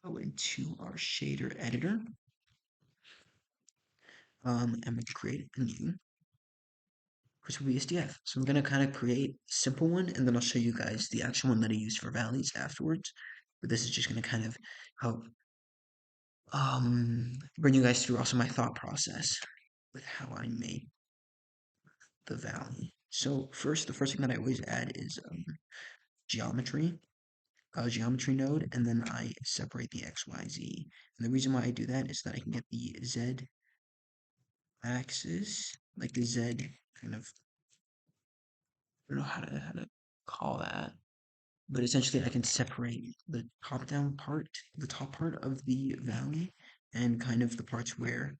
go into our shader editor. I'm going to create a new Crystal BSDF. So I'm going to kind of create a simple one, and then I'll show you guys the actual one that I use for valleys afterwards. But this is just going to kind of help bring you guys through also my thought process with how I made the valley. So first, the first thing that I always add is geometry, geometry node, and then I separate the X, Y, Z. And the reason why I do that is that I can get the Z axis, like the Z kind of, I don't know how to call that, but essentially I can separate the top part, the top part of the valley, and kind of the parts where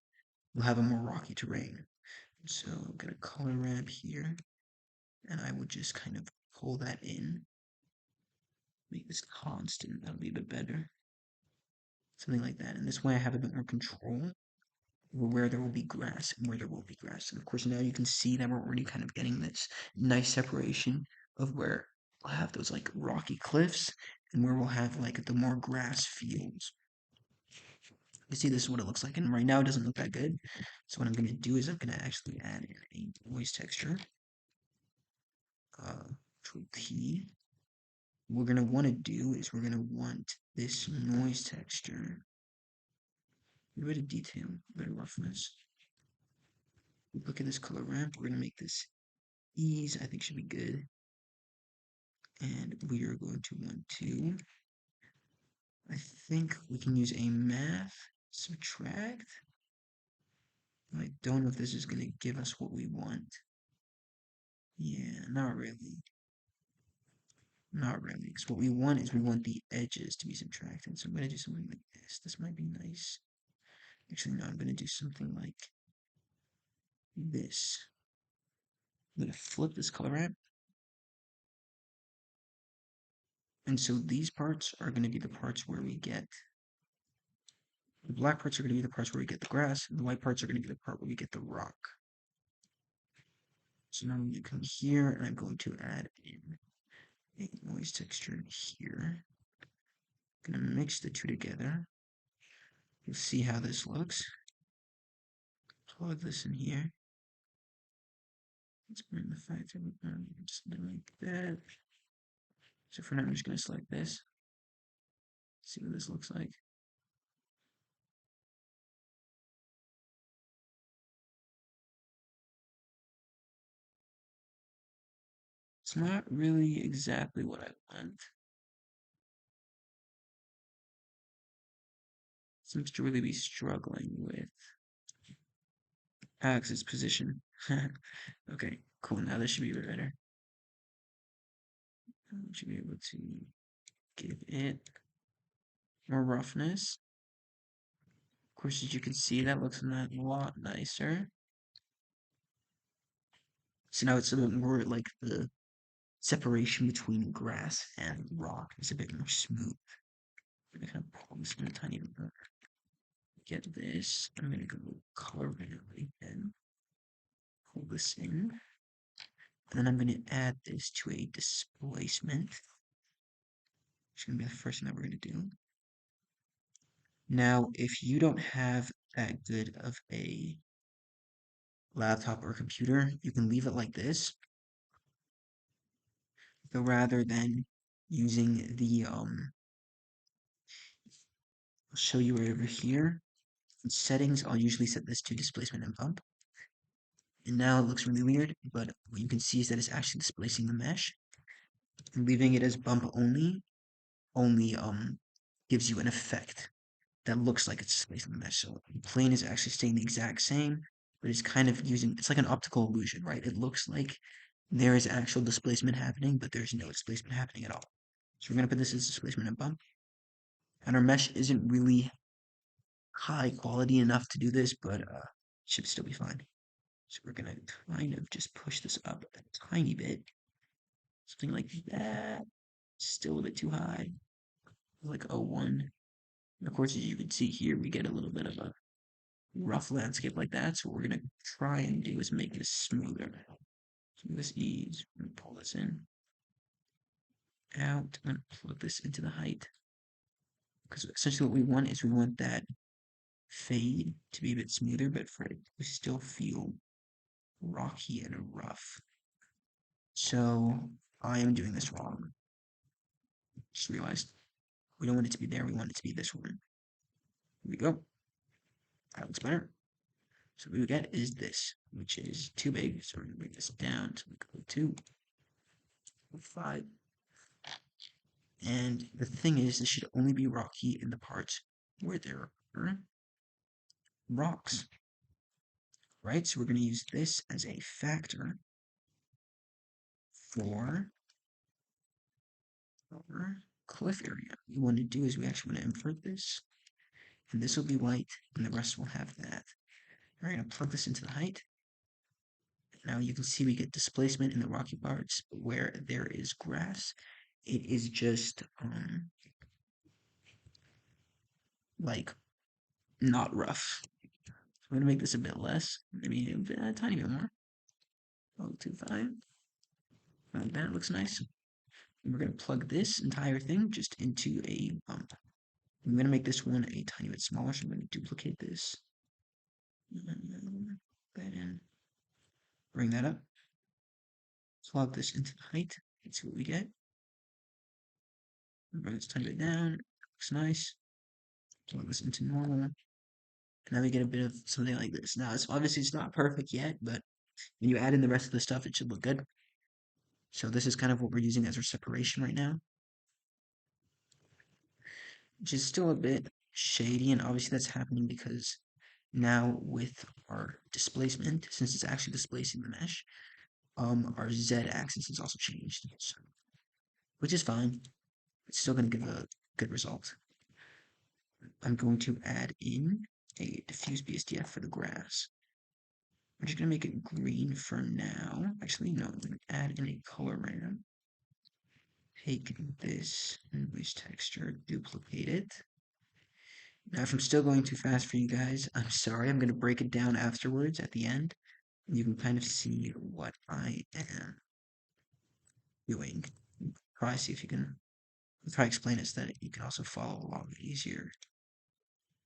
we'll have a more rocky terrain. So I'm gonna color ramp here, and I would just kind of pull that in, make this constant, that'll be a bit better. Something like that. And this way I have a bit more control over where there will be grass and where there will be grass. And of course now you can see that we're already kind of getting this nice separation of where we'll have those like rocky cliffs and where we'll have like the more grass fields. You see this is what it looks like, and right now it doesn't look that good. So what I'm gonna do is I'm gonna actually add in a noise texture. Control P. What we're gonna want to do is we're gonna want this noise texture. A bit of detail, a bit of roughness. Look at this color ramp. We're gonna make this ease. I think should be good. And we are going to want to. I think we can use a math subtract. I don't know if this is gonna give us what we want. Yeah, not really. Not really. Because what we want is we want the edges to be subtracted. So I'm gonna do something like this. This might be nice. Actually, no, I'm gonna do something like this. I'm gonna flip this color ramp. And so these parts are gonna be the parts where we get the black parts are gonna be the parts where we get the grass, and the white parts are gonna be the part where we get the rock. So now I'm gonna come here and I'm going to add in a noise texture here. I'm gonna mix the two together. You'll see how this looks. Plug this in here. Let's bring the factor down, something like that. So for now, I'm just gonna select this. See what this looks like. It's not really exactly what I want. Seems to really be struggling with axis position. Okay, cool. Now this should be a bit better. We should be able to give it more roughness. Of course, as you can see, that looks a lot nicer. So now it's a bit more like the separation between grass and rock is a bit more smooth. I'm gonna kind of pull this in a tiny bit more. Get this. I'm gonna go color ramp again. Pull this in. And then I'm gonna add this to a displacement. It's gonna be the first thing that we're gonna do. Now, if you don't have that good of a laptop or computer, you can leave it like this. So rather than using the I'll show you right over here. In settings, I'll usually set this to displacement and bump. And now it looks really weird, but what you can see is that it's actually displacing the mesh. And leaving it as bump only gives you an effect that looks like it's displacing the mesh. So the plane is actually staying the exact same, but it's kind of it's like an optical illusion, right? It looks like there is actual displacement happening, but there's no displacement happening at all. So we're gonna put this as displacement and bump. And our mesh isn't really high quality enough to do this, but should still be fine. So we're gonna kind of just push this up a tiny bit. Something like that. Still a bit too high. Like 01. And of course, as you can see here, we get a little bit of a rough landscape like that. So what we're gonna try and do is make this smoother. So this ease. I'm gonna pull this in. Out. I'm gonna plug this into the height. Because essentially what we want is we want that fade to be a bit smoother, but for it to still feel rocky and rough. So I am doing this wrong. Just realized we don't want it to be there, we want it to be this one. Here we go. That looks better. So what we get is this, which is too big. So we're gonna bring this down to go 2, 5. And the thing is, this should only be rocky in the parts where there are rocks, right? So we're going to use this as a factor for our cliff area. What we want to do is we actually want to invert this, and this will be white, and the rest will have that. We're going to plug this into the height. Now you can see we get displacement in the rocky parts where there is grass. It is just like not rough. So I'm gonna make this a bit less, maybe a tiny bit more. 0.25. That looks nice. And we're gonna plug this entire thing just into a bump. I'm gonna make this one a tiny bit smaller, so I'm gonna duplicate this. That in. Bring that up. Plug this into the height. Let's see what we get. Bring this tiny bit down. Looks nice. Plug this into normal. And now we get a bit of something like this. Now, it's obviously it's not perfect yet, but when you add in the rest of the stuff, it should look good. So this is kind of what we're using as our separation right now, which is still a bit shady, and obviously that's happening because now with our displacement, since it's actually displacing the mesh, our z-axis has also changed, so, which is fine. It's still going to give a good result. I'm going to add in a diffuse BSDF for the grass. I'm just going to make it green for now. Actually, no, I'm going to add in a color random. Take this noise texture, duplicate it. Now, if I'm still going too fast for you guys, I'm sorry. I'm going to break it down afterwards at the end. You can kind of see what I am doing. Try see if you can try explain it so that you can also follow along easier.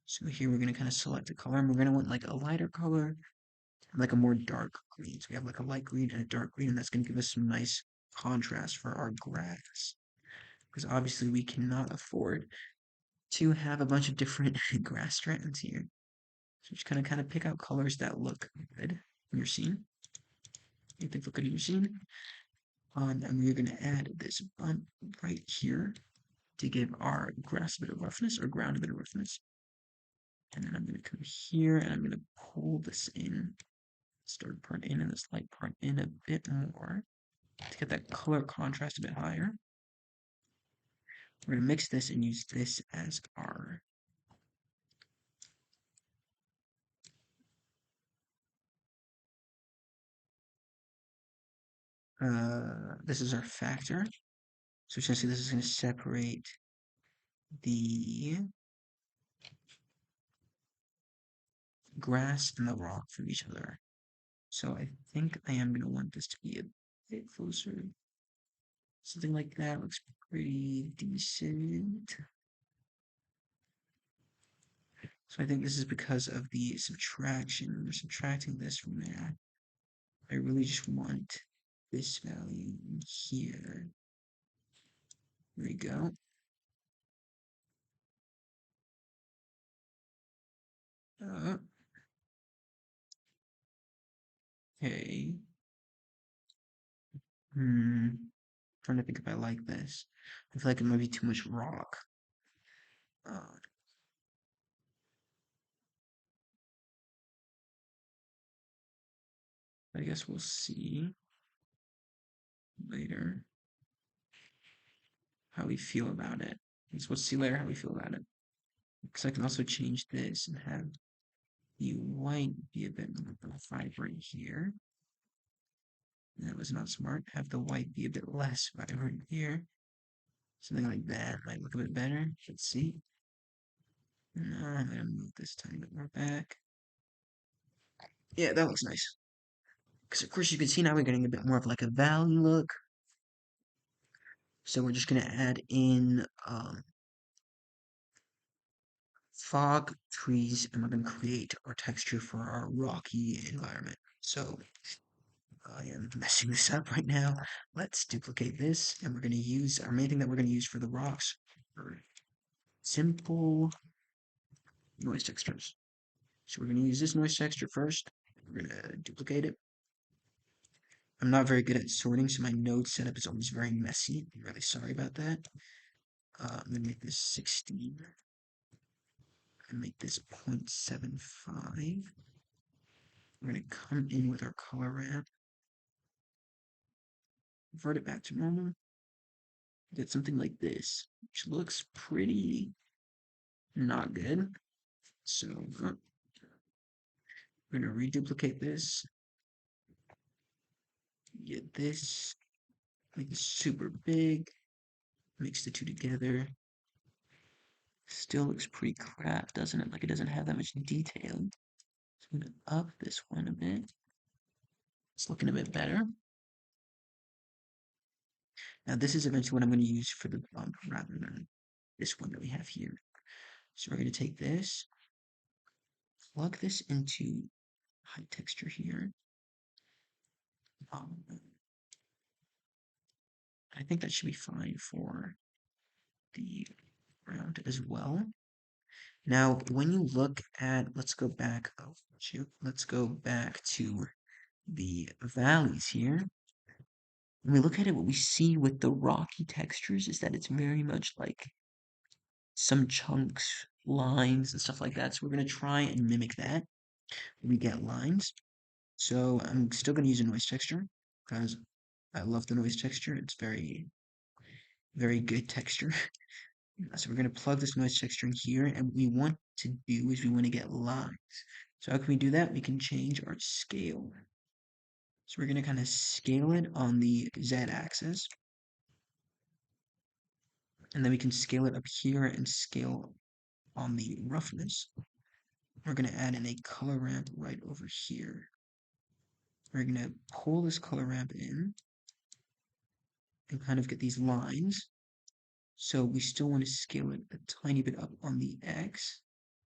So here we're going to kind of select a color, and we're going to want like a lighter color, like a more dark green. So we have like a light green and a dark green, and that's going to give us some nice contrast for our grass. Because obviously we cannot afford to have a bunch of different grass strands here. So just kind of pick out colors that look good in your scene. You think look good in your scene. And we're going to add this bump right here to give our grass a bit of roughness or ground a bit of roughness. And then I'm going to come here and I'm going to pull this in, start part in and this light part in a bit more to get that color contrast a bit higher. We're going to mix this and use this as our this is our factor. So essentially this is going to separate the grass and the rock from each other. So I think I am going to want this to be a bit closer. Something like that looks pretty decent. So I think this is because of the subtraction. We're subtracting this from there. I really just want this value here. There we go. Uh, okay. Trying to think if I like this. I feel like it might be too much rock. Uh, I guess we'll see later how we feel about it. So we'll see later how we feel about it. Because I can also change this and have the white be a bit more vibrant here. That was not smart. Have the white be a bit less vibrant here. Something like that might look a bit better. Let's see. No, I'm gonna move this tiny bit more back. Yeah, that looks nice. Because of course you can see now we're getting a bit more of like a valley look. So we're just gonna add in fog, trees, and we're going to create our texture for our rocky environment. So I am messing this up right now. Let's duplicate this, and we're going to use our main thing that we're going to use for the rocks are simple noise textures. So we're going to use this noise texture first. We're going to duplicate it. I'm not very good at sorting, so my node setup is always very messy. I'm really sorry about that. I'm going to make this 16 and make this 0.75. We're going to come in with our color ramp, convert it back to normal, get something like this, which looks pretty not good. So we're going to reduplicate this, get this, make it super big, mix the two together. Still looks pretty crap, doesn't it? Like it doesn't have that much detail. So I'm going to up this one a bit. It's looking a bit better. Now this is eventually what I'm going to use for the bump rather than this one that we have here. So we're going to take this, plug this into high texture here. Um, I think that should be fine for the ground as well. Now, when you look at, let's go back, oh shoot, let's go back to the valleys here. When we look at it, what we see with the rocky textures is that it's very much like some chunks, lines, and stuff like that. So we're going to try and mimic that when we get lines. So I'm still going to use a noise texture because I love the noise texture. It's very, very good texture. So we're going to plug this noise texture in here, and what we want to do is we want to get lines. So how can we do that? We can change our scale. So we're going to kind of scale it on the z-axis, and then we can scale it up here and scale on the roughness. We're going to add in a color ramp right over here. We're going to pull this color ramp in and kind of get these lines. So we still want to scale it a tiny bit up on the X.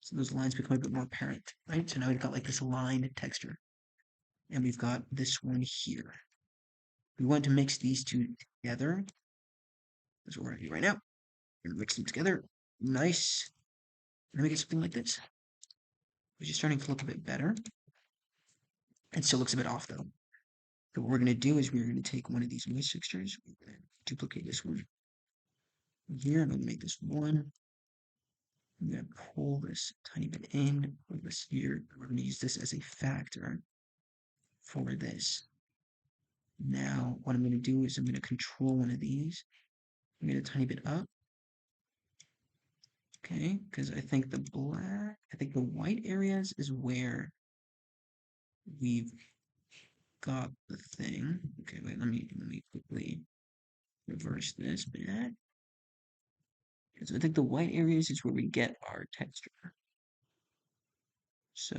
So those lines become a bit more apparent, right? So now we've got like this line texture. And we've got this one here. We want to mix these two together. That's what we're going to do right now. We're going to mix them together. Nice. And make it something like this, which is starting to look a bit better. It still looks a bit off though. So what we're going to do is we're going to take one of these noise textures. We're going to duplicate this one here. I'm going to make this one. I'm going to pull this tiny bit in, pull this here. We're going to use this as a factor for this. Now, what I'm going to do is I'm going to control one of these. I'm going to tiny bit up. Okay, because I think the white areas is where we've got the thing. Okay, wait, let me quickly reverse this bit. So I think the white areas is where we get our texture. So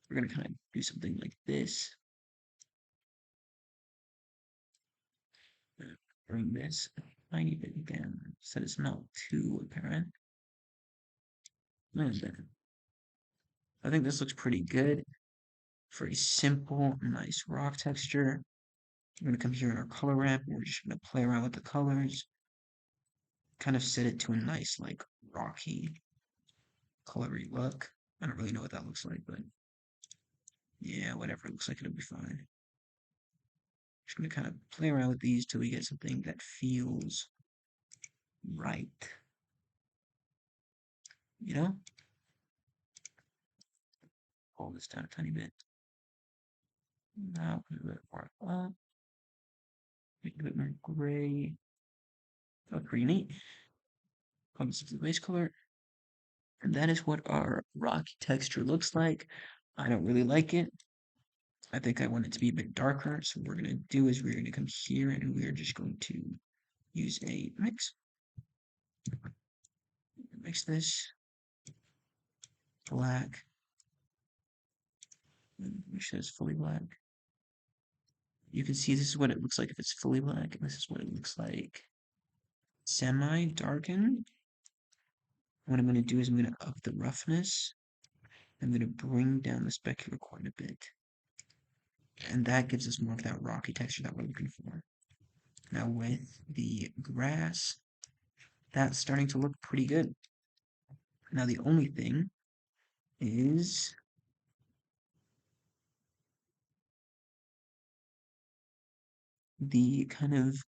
we're gonna kind of do something like this. Bring this a tiny bit down so it's not too apparent. And then I think this looks pretty good for a simple, nice rock texture. We're gonna come here in our color ramp. We're just gonna play around with the colors, kind of set it to a nice, like rocky, colory look. I don't really know what that looks like, but yeah, whatever it looks like, it'll be fine. Just gonna kind of play around with these till we get something that feels right. You know? Pull this down a tiny bit. Now, a bit more up. Make it a bit more gray. Oh, greeny. Come to the base color. And that is what our rocky texture looks like. I don't really like it. I think I want it to be a bit darker. So what we're going to do is we're going to come here and we're just going to use a mix. Mix this black. Make sure it's fully black. You can see this is what it looks like if it's fully black, and this is what it looks like semi-darkened. what I'm going to do is I'm going to up the roughness. I'm going to bring down the specular quite a bit. And that gives us more of that rocky texture that we're looking for. Now with the grass, that's starting to look pretty good. Now the only thing is the kind of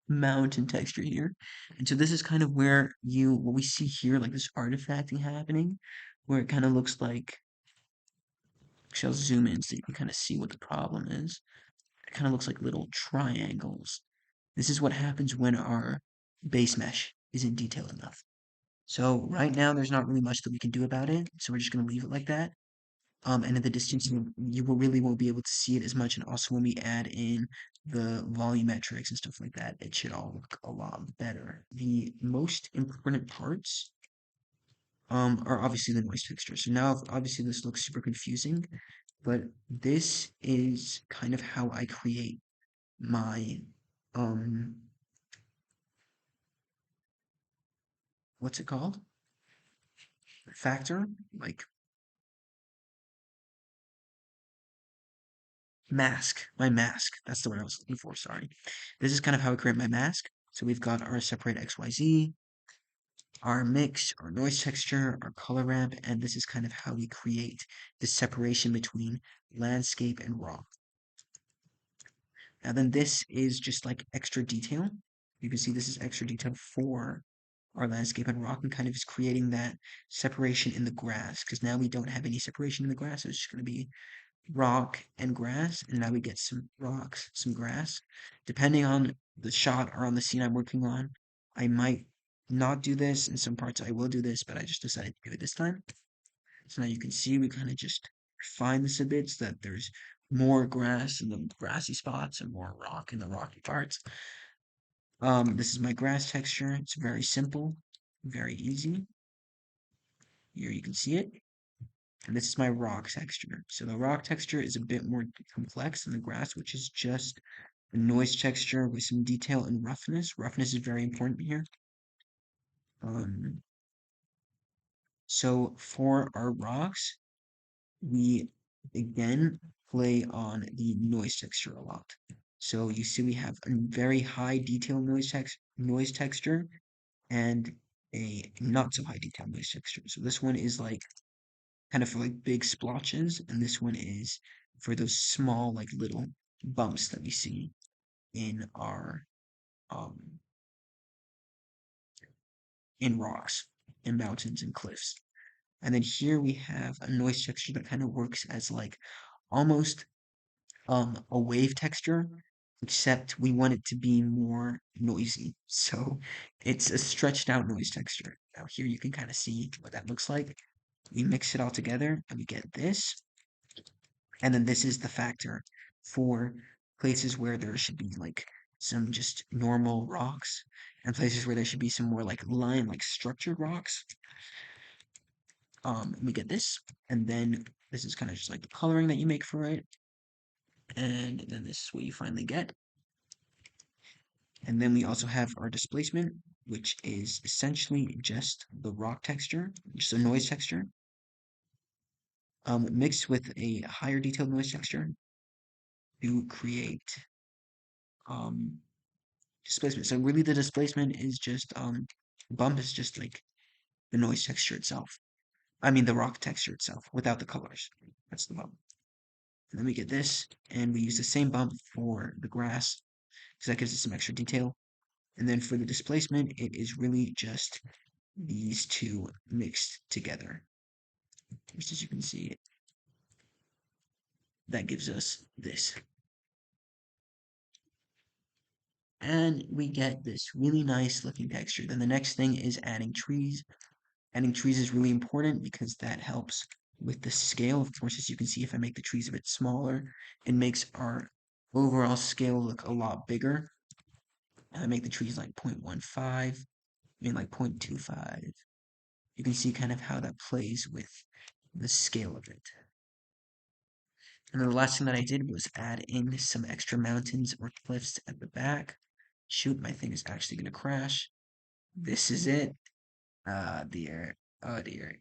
mountain texture here. And so this is kind of where what we see here, like this artifacting happening, where it kind of looks like, actually I'll zoom in so you can kind of see what the problem is. It kind of looks like little triangles. This is what happens when our base mesh isn't detailed enough. So right now there's not really much that we can do about it, so we're just going to leave it like that. And at the distance, you will really won't be able to see it as much. And also when we add in the volumetrics and stuff like that, it should all look a lot better. The most important parts are obviously the noise texture. So now obviously this looks super confusing, but this is kind of how I create my um what's it called? Factor? Like mask. My mask. That's the word I was looking for, sorry. This is kind of how I create my mask. So we've got our separate XYZ, our mix, our noise texture, our color ramp, and this is kind of how we create the separation between landscape and raw. Now then this is just like extra detail. You can see this is extra detail for our landscape and rock and kind of is creating that separation in the grass because now we don't have any separation in the grass. So it's just going to be rock and grass, and now we get some rocks, some grass. Depending on the shot or on the scene I'm working on, I might not do this. In some parts, I will do this, but I just decided to do it this time. So now you can see we kind of just refine this a bit so that there's more grass in the grassy spots and more rock in the rocky parts. This is my grass texture. It's very simple, very easy. Here you can see it. And this is my rock texture. So the rock texture is a bit more complex than the grass, which is just a noise texture with some detail and roughness. Roughness is very important here. Um, so for our rocks, we again play on the noise texture a lot. So you see we have a very high detail noise texture and a not so high detail noise texture. So this one is like kind of for like big splotches, and this one is for those small like little bumps that we see in our um in rocks, in mountains and cliffs. And then here we have a noise texture that kind of works as like almost a wave texture, except we want it to be more noisy. So it's a stretched out noise texture. Now here you can kind of see what that looks like. We mix it all together and we get this. And then this is the factor for places where there should be like some just normal rocks and places where there should be some more like line, like structured rocks. We get this, and then this is kind of just like the coloring that you make for it. And then this is what you finally get. And then we also have our displacement, which is essentially just the rock texture, just a noise texture, mixed with a higher detailed noise texture to create um, displacement. So really the displacement is just bump is just like the noise texture itself. I mean the rock texture itself without the colors. That's the bump. And then we get this, and we use the same bump for the grass because that gives it some extra detail. And then for the displacement, it is really just these two mixed together. Just as you can see, that gives us this. And we get this really nice looking texture. Then the next thing is adding trees. Adding trees is really important because that helps with the scale. Of course, as you can see, if I make the trees a bit smaller, it makes our overall scale look a lot bigger. If I make the trees like 0.15, I mean like 0.25, you can see kind of how that plays with the scale of it. And then the last thing that I did was add in some extra mountains or cliffs at the back. Shoot, my thing is actually going to crash. This is it. Ah, dear. Oh, dear.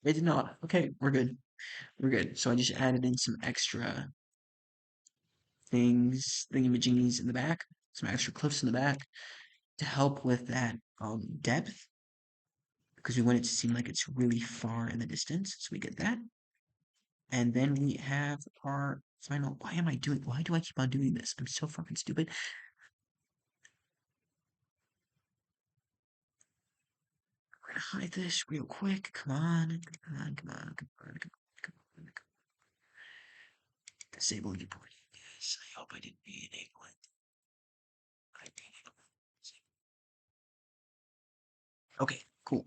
It did not. Okay, we're good. We're good. So I just added in some extra things, thingamajiggies in the back, some extra clips in the back to help with that depth because we want it to seem like it's really far in the distance. So we get that. And then we have our final. Why do I keep on doing this? I'm so fucking stupid. We're gonna hide this real quick. Come on. Come on, come on, come on, come on, come on. Disable viewport. Yes, I hope I didn't enable it. I did. Okay, cool.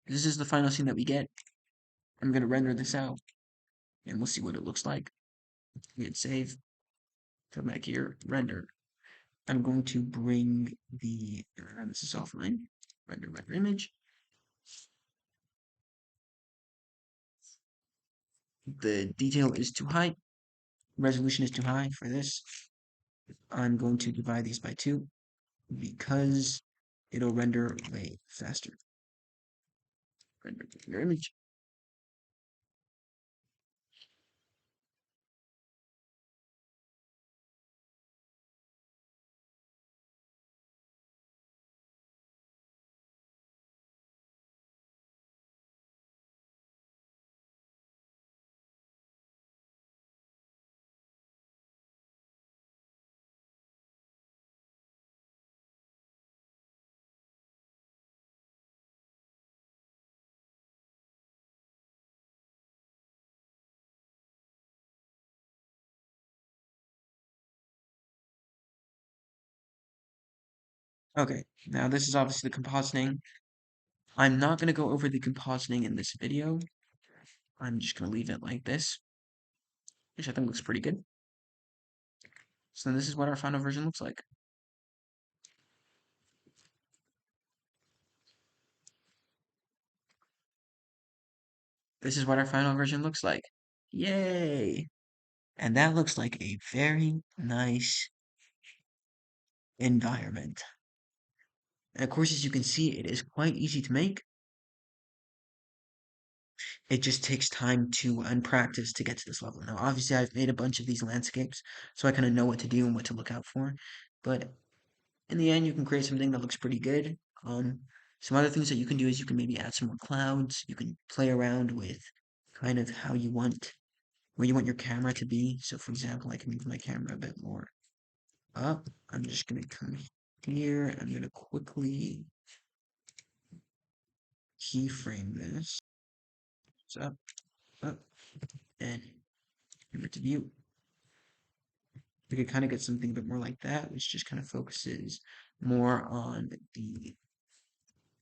This is the final scene that we get. I'm gonna render this out and we'll see what it looks like. Hit save. Come back here, render. I'm going to bring this is offline. Render image. The detail is too high. Resolution is too high for this. I'm going to divide these by 2 because it'll render way faster. Render your image. Okay, now this is obviously the compositing. I'm not going to go over the compositing in this video. I'm just going to leave it like this, which I think looks pretty good. So this is what our final version looks like. This is what our final version looks like. Yay! And that looks like a very nice environment. And of course, as you can see, it is quite easy to make. It just takes time to and practice to get to this level. Now, obviously, I've made a bunch of these landscapes, so I kind of know what to do and what to look out for. But in the end, you can create something that looks pretty good. Um, some other things that you can do is you can maybe add some more clouds. You can play around with kind of how you want, where you want your camera to be. So, for example, I can move my camera a bit more up. I'm just gonna come here. I'm gonna quickly keyframe this. So up, and camera to view. We could kind of get something a bit more like that, which just kind of focuses more on the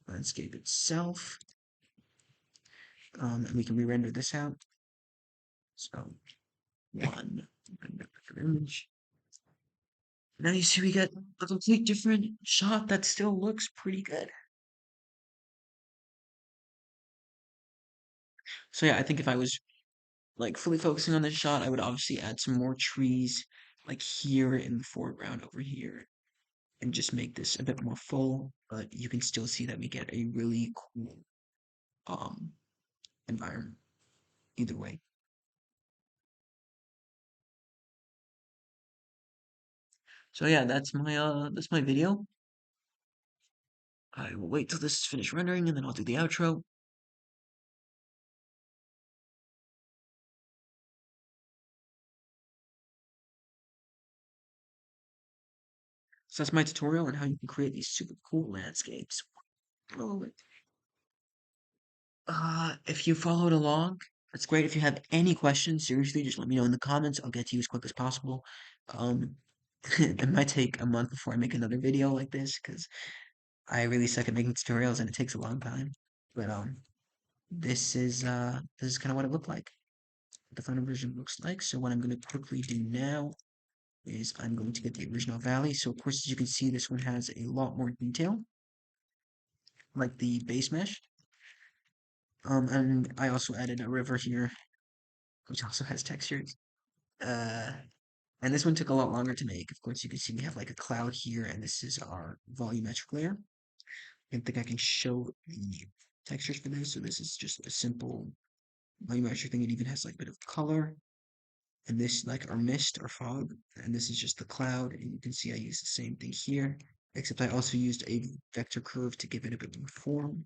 landscape itself. And we can re-render this out. So one render image. Now you see we get a complete different shot that still looks pretty good. So yeah, I think if I was like fully focusing on this shot, I would obviously add some more trees like here in the foreground over here and just make this a bit more full, but you can still see that we get a really cool um environment either way. So yeah, that's my video. I will wait till this is finished rendering and then I'll do the outro. So that's my tutorial on how you can create these super cool landscapes. Well, if you followed along, that's great. If you have any questions, seriously, just let me know in the comments. I'll get to you as quick as possible. Um, it might take a month before I make another video like this because I really suck at making tutorials and it takes a long time. But this is kind of what it looked like. The final version looks like. So what I'm going to quickly do now is I'm going to get the original valley. So of course, as you can see, this one has a lot more detail, like the base mesh. And I also added a river here, which also has textures. Uh, and this one took a lot longer to make. Of course, you can see we have like a cloud here, and this is our volumetric layer. I think I can show the textures for this. So this is just a simple volumetric thing. It even has like a bit of color. And this like our mist or fog. And this is just the cloud. And you can see I used the same thing here, except I also used a vector curve to give it a bit more form.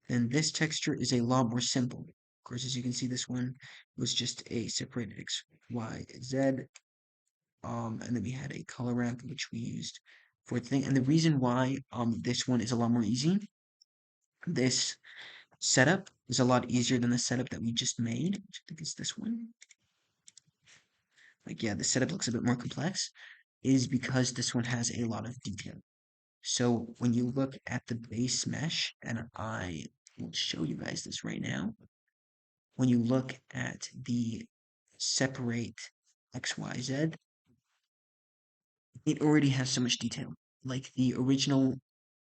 And this texture is a lot more simple. Of course, as you can see, this one was just a separated X, Y, Z. And then we had a color ramp, which we used for the thing. And the reason why this one is a lot more easy, this setup is a lot easier than the setup that we just made, which I think is this one. Like, yeah, the setup looks a bit more complex, is because this one has a lot of detail. So when you look at the base mesh, and I will show you guys this right now, when you look at the separate XYZ, it already has so much detail. Like the original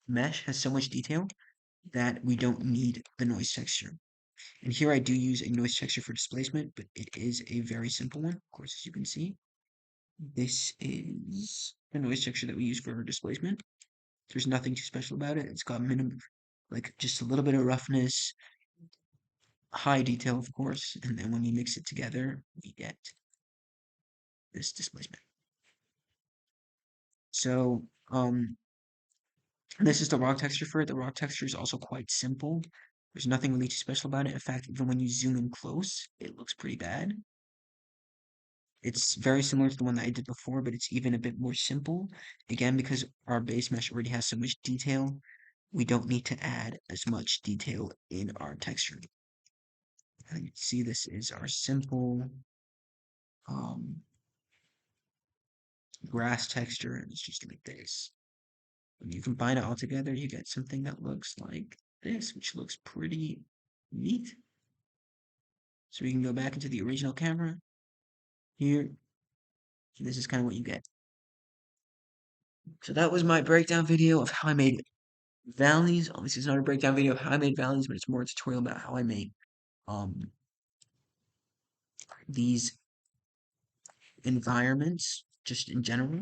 mesh has so much detail that we don't need the noise texture. And here I do use a noise texture for displacement, but it is a very simple one. Of course, as you can see, this is the noise texture that we use for displacement. There's nothing too special about it. It's got minimum, like just a little bit of roughness, high detail, of course, and then when we mix it together, we get this displacement. So, this is the rock texture for it. The rock texture is also quite simple. There's nothing really too special about it. In fact, even when you zoom in close, it looks pretty bad. It's very similar to the one that I did before, but it's even a bit more simple. Again, because our base mesh already has so much detail, we don't need to add as much detail in our texture. And you can see this is our simple um, grass texture, and it's just like this. When you combine it all together, you get something that looks like this, which looks pretty neat. So we can go back into the original camera here. This is kind of what you get. So that was my breakdown video of how I made valleys. Obviously, it's not a breakdown video of how I made valleys, but it's more a tutorial about how I made um these environments just in general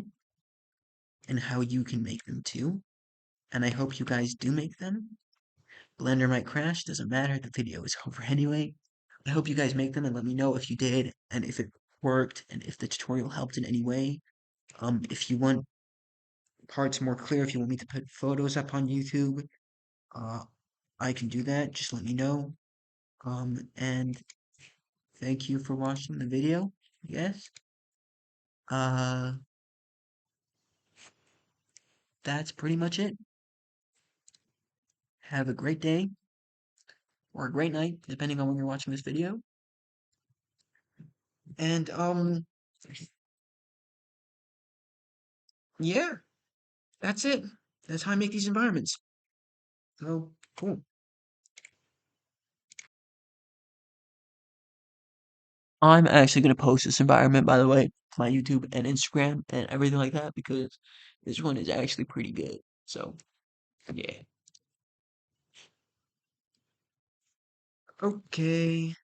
and how you can make them too. And I hope you guys do make them. Blender might crash, doesn't matter, the video is over anyway. I hope you guys make them and let me know if you did and if it worked and if the tutorial helped in any way. If you want parts more clear, if you want me to put photos up on YouTube, uh, I can do that. Just let me know. And thank you for watching the video. Yes. Uh, that's pretty much it. Have a great day or a great night, depending on when you're watching this video. And yeah, that's it. That's how I make these environments. So cool. I'm actually gonna post this environment, by the way, to my YouTube and Instagram and everything like that because this one is actually pretty good. So yeah. Okay.